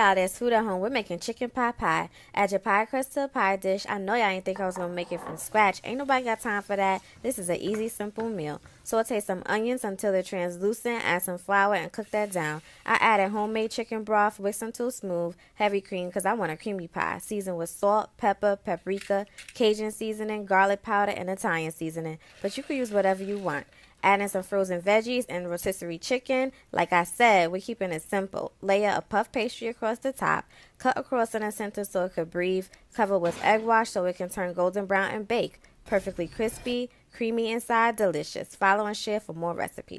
Y'all, there's food at home. We're making chicken pot pie. Add your pie crust to a pie dish. I know y'all ain't think I was gonna make it from scratch. Ain't nobody got time for that. This is an easy, simple meal. Saute some onions until they're translucent. Add some flour and cook that down. I added homemade chicken broth, whisk until smooth, heavy cream because I want a creamy pie. Season with salt, pepper, paprika, Cajun seasoning, garlic powder, and Italian seasoning. But you can use whatever you want. Add in some frozen veggies and rotisserie chicken. Like I said, we're keeping it simple. Layer a puff pastry across the top. Cut across in the center so it could breathe. Cover with egg wash so it can turn golden brown and bake. Perfectly crispy, creamy inside, delicious. Follow and share for more recipes.